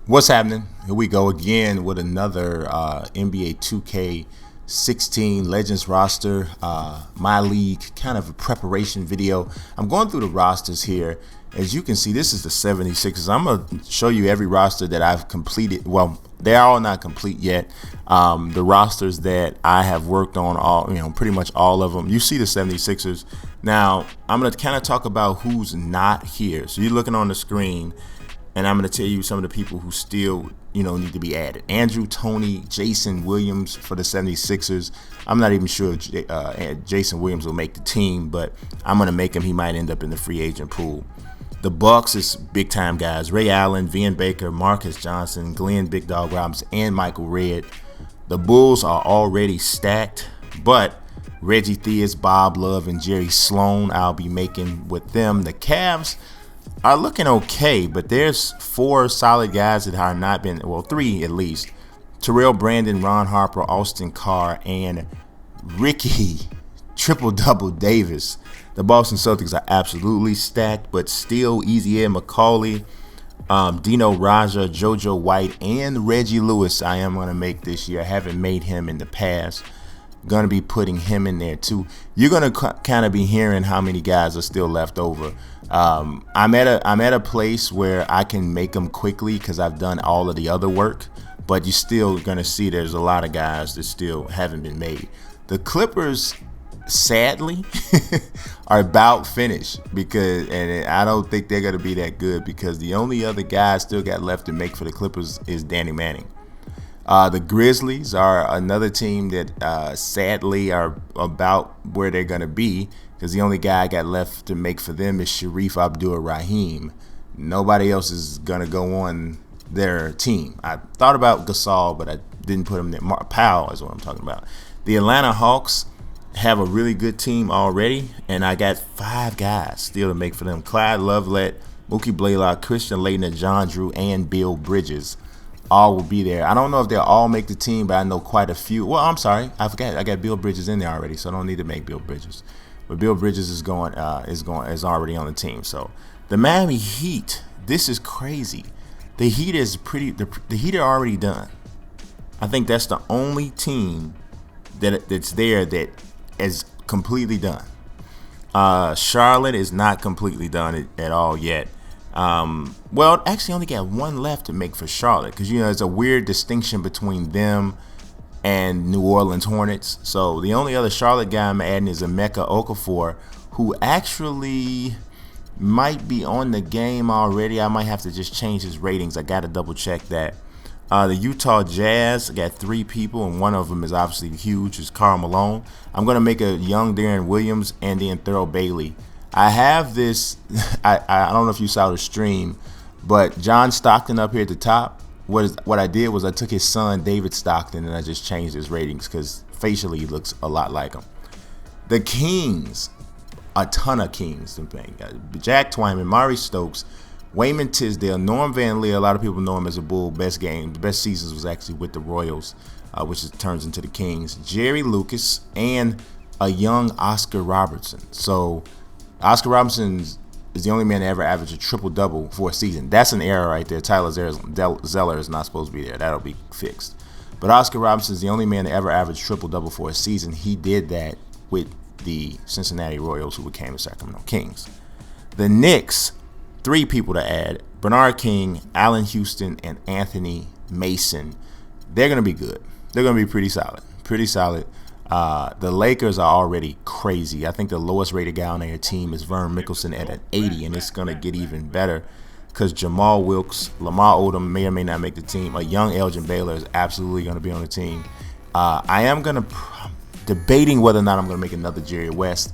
What's happening? Here we go again with another NBA 2K16 Legends roster, my league kind of a preparation video. I'm going through the rosters here. As you can see, this is the 76ers. I'm going to show you every roster that I've completed. Well, they're all not complete yet. The rosters that I have worked on, pretty much all of them. You see the 76ers. Now, I'm going to kind of talk about who's not here. So you're looking on the screen. And I'm going to tell you some of the people who still, need to be added. Andrew Toney, Jason Williams for the 76ers. I'm not even sure if Jason Williams will make the team, but I'm going to make him. He might end up in the free agent pool. The Bucks is big-time guys. Ray Allen, Vin Baker, Marcus Johnson, Glenn Big Dog Robinson, and Michael Redd. The Bulls are already stacked, but Reggie Theus, Bob Love, and Jerry Sloan I'll be making with them. The Cavs are looking okay, but there's four solid guys that have not been, well, three at least. Terrell Brandon, Ron Harper, Austin Carr, and Ricky Triple-Double Davis. The Boston Celtics are absolutely stacked, but still Easy Ed McCauley, Dino Raja, JoJo White, and Reggie Lewis I am going to make this year. I haven't made him in the past. Going to be putting him in there too. You're going to kind of be hearing how many guys are still left over. I'm at a place where I can make them quickly because I've done all of the other work, but you're still going to see there's a lot of guys that still haven't been made. The Clippers, sadly, are about finished and I don't think they're going to be that good because the only other guy I still got left to make for the Clippers is Danny Manning. The Grizzlies are another team that sadly are about where they're going to be because the only guy I got left to make for them is Sharif Abdul-Rahim. Nobody else is going to go on their team. I thought about Gasol, but I didn't put him there. Powell is what I'm talking about. The Atlanta Hawks have a really good team already, and I got five guys still to make for them. Clyde Lovelett, Mookie Blaylock, Christian Laettner, John Drew, and Bill Bridges. All will be there. I don't know if they'll all make the team, but I know quite a few. Well, I'm sorry, I forgot. I got Bill Bridges in there already, so I don't need to make Bill Bridges. But Bill Bridges is already on the team. So the Miami Heat, this is crazy. The Heat is the Heat are already done. I think that's the only team that's there that is completely done. Charlotte is not completely done at all yet. Well, actually only got one left to make for Charlotte because, there's a weird distinction between them and New Orleans Hornets. So the only other Charlotte guy I'm adding is Emeka Okafor, who actually might be on the game already. I might have to just change his ratings. I got to double check that. The Utah Jazz got three people, and one of them is obviously huge, is Karl Malone. I'm going to make a young Darren Williams and then Thurl Bailey. I have this, I don't know if you saw the stream, but John Stockton up here at the top, what I did was I took his son, David Stockton, and I just changed his ratings because facially he looks a lot like him. The Kings, a ton of Kings. Jack Twyman, Maury Stokes, Wayman Tisdale, Norm Van Leer. A lot of people know him as a Bull. Best seasons was actually with the Royals, which turns into the Kings. Jerry Lucas, and a young Oscar Robertson. So Oscar Robertson is the only man to ever average a triple-double for a season. That's an error right there. Tyler Zeller is not supposed to be there. That'll be fixed. But Oscar Robertson is the only man to ever average triple-double for a season. He did that with the Cincinnati Royals, who became the Sacramento Kings. The Knicks, three people to add: Bernard King, Allen Houston, and Anthony Mason. They're going to be good. They're going to be pretty solid. Pretty solid. The Lakers are already crazy. I think the lowest rated guy on their team is Vern Mickelson at an 80, and it's going to get even better because Jamal Wilkes, Lamar Odom may or may not make the team. A young Elgin Baylor is absolutely going to be on the team. I am debating whether or not I'm going to make another Jerry West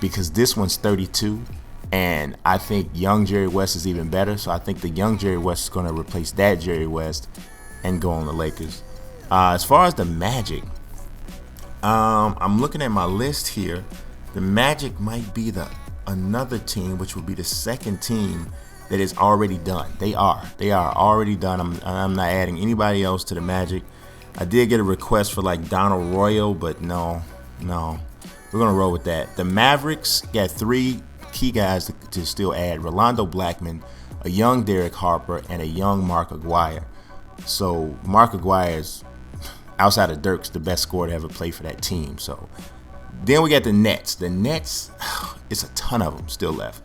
because this one's 32, and I think young Jerry West is even better. So I think the young Jerry West is going to replace that Jerry West and go on the Lakers. As far as the Magic, I'm looking at my list here. The Magic might be another team, which would be the second team that is already done. They are already done. I'm not adding anybody else to the Magic. I did get a request for like Donald Royal, but no, we're gonna roll with that. The Mavericks got three key guys to still add: Rolando Blackman, a young Derek Harper, and a young Mark Aguirre. So Mark Aguirre is, outside of Dirks, the best scorer to ever play for that team. So then we got the Nets. The Nets, it's a ton of them still left.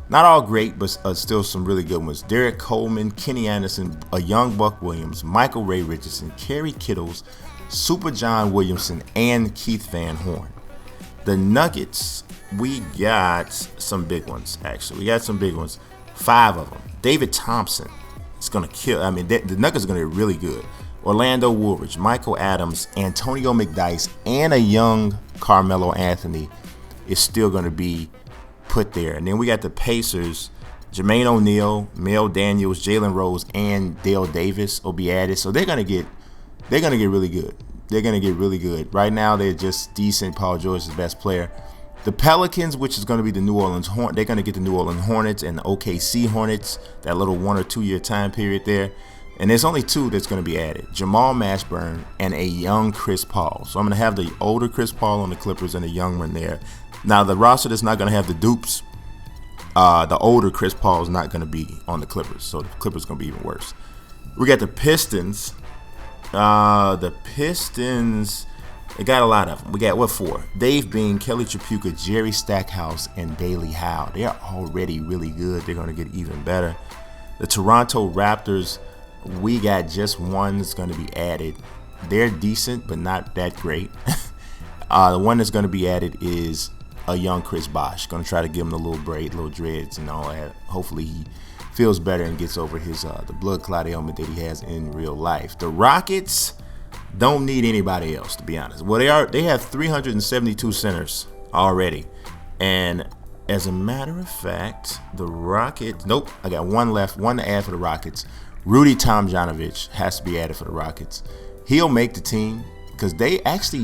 Not all great, but still some really good ones. Derek Coleman, Kenny Anderson, a young Buck Williams, Michael Ray Richardson, Kerry Kittles, Super John Williamson, and Keith Van Horn. The Nuggets, we got some big ones, actually. We got some big ones. 5 of them. David Thompson is going to kill. I mean, the Nuggets are going to be really good. Orlando Woolridge, Michael Adams, Antonio McDyess, and a young Carmelo Anthony is still going to be put there. And then we got the Pacers, Jermaine O'Neal, Mel Daniels, Jalen Rose, and Dale Davis will be added. So they're gonna get really good. They're gonna get really good. Right now they're just decent. Paul George is the best player. The Pelicans, which is going to be the New Orleans Hornets, they're going to get the New Orleans Hornets and the OKC Hornets, that little 1 or 2 year time period there. And there's only 2 that's going to be added: Jamal Mashburn and a young Chris Paul. So I'm going to have the older Chris Paul on the Clippers and a young one there. Now, the roster that's not going to have the dupes, the older Chris Paul is not going to be on the Clippers. So the Clippers are going to be even worse. We got the Pistons. The Pistons, they got a lot of them. We got, 4? Dave Bean, Kelly Tripucka, Jerry Stackhouse, and Bailey Howe. They're already really good. They're going to get even better. The Toronto Raptors, we got just one that's going to be added. They're decent, but not that great. The one that's going to be added is a young Chris Bosh. Going to try to give him the little braid, little dreads and all that. Hopefully he feels better and gets over his the blood clot ailment that he has in real life. The Rockets don't need anybody else, to be honest. Well, they have 372 centers already. And as a matter of fact, the Rockets, nope, I got one left, one to add for the Rockets. Rudy Tomjanovich has to be added for the Rockets. He'll make the team because they got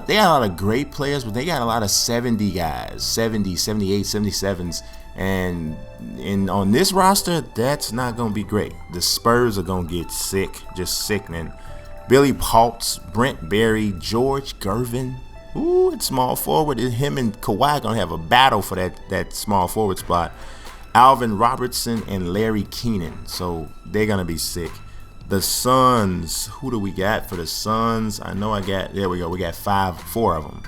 a lot of great players, but they got a lot of 70 guys, 70, 78, 77s. And on this roster, that's not going to be great. The Spurs are going to get sick, just sickening. Billy Paultz, Brent Berry, George Gervin. Ooh, it's small forward. Him and Kawhi are going to have a battle for that small forward spot. Alvin Robertson and Larry Keenan. So they're going to be sick. The Suns, who do we got for the Suns? I know there we go. We got 4 of them.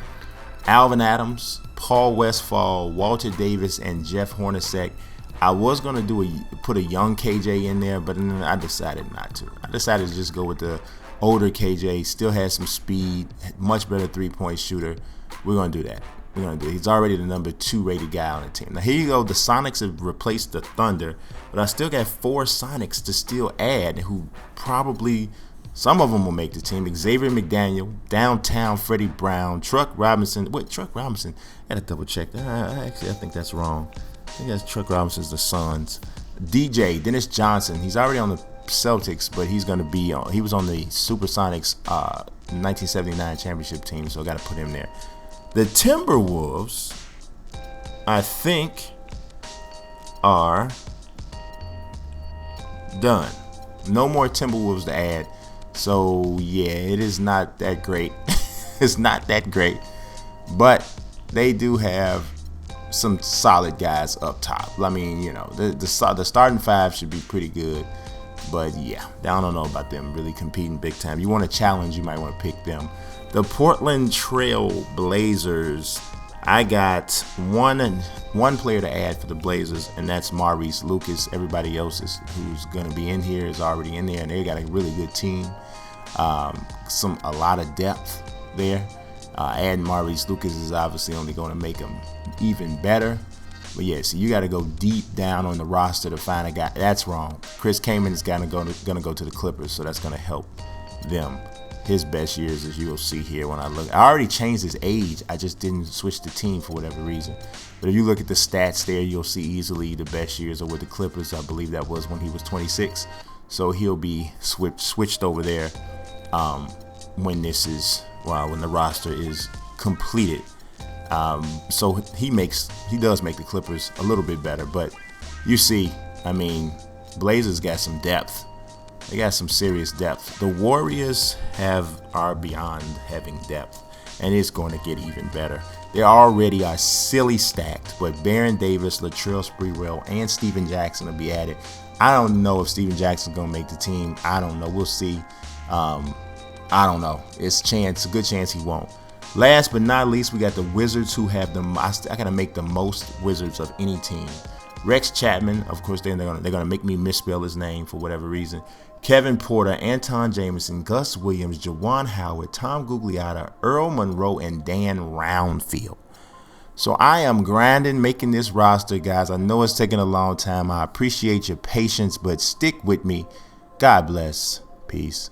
Alvin Adams, Paul Westphal, Walter Davis, and Jeff Hornacek. I was going to put a young KJ in there, but then I decided not to. I decided to just go with the older KJ. Still has some speed, much better three-point shooter. We're going to do that. He's already the number 2 rated guy on the team. Now, here you go. The Sonics have replaced the Thunder, but I still got 4 Sonics to still add who probably, some of them will make the team. Xavier McDaniel, Downtown Freddie Brown, Truck Robinson. Wait, Truck Robinson? I got to double check. I think that's wrong. I think that's Truck Robinson's the Suns. DJ, Dennis Johnson. He's already on the Celtics, but he's going to be on. He was on the Supersonics 1979 championship team, so I got to put him there. The Timberwolves, I think, are done. No more Timberwolves to add. So, yeah, it is not that great. It's not that great. But they do have some solid guys up top. I mean, the starting 5 should be pretty good. But, yeah, I don't know about them really competing big time. You want a challenge, you might want to pick them. The Portland Trail Blazers, I got one player to add for the Blazers, and that's Maurice Lucas. Everybody else who's going to be in here is already in there, and they got a really good team. A lot of depth there. Adding Maurice Lucas is obviously only going to make them even better. But yeah, so you got to go deep down on the roster to find a guy. That's wrong. Chris Kaman is going to go to the Clippers, so that's going to help them. His best years, as you'll see here when I look. I already changed his age. I just didn't switch the team for whatever reason. But if you look at the stats there, you'll see easily the best years are with the Clippers. I believe that was when he was 26. So he'll be switched over there when the roster is completed. So he does make the Clippers a little bit better. But you see, I mean, Blazers got some depth. They got some serious depth. The Warriors are beyond having depth. and it's going to get even better. They already are silly stacked, but Baron Davis, Latrell Sprewell, and Steven Jackson will be added. I don't know if Steven Jackson's going to make the team. I don't know. We'll see. I don't know. It's a good chance he won't. Last but not least, we got the Wizards, who have I gotta make the most Wizards of any team. Rex Chapman, of course, they're gonna make me misspell his name for whatever reason. Kevin Porter, Anton Jameson, Gus Williams, Jawan Howard, Tom Gugliotta, Earl Monroe, and Dan Roundfield. So I am grinding, making this roster, guys. I know it's taking a long time. I appreciate your patience, but stick with me. God bless. Peace.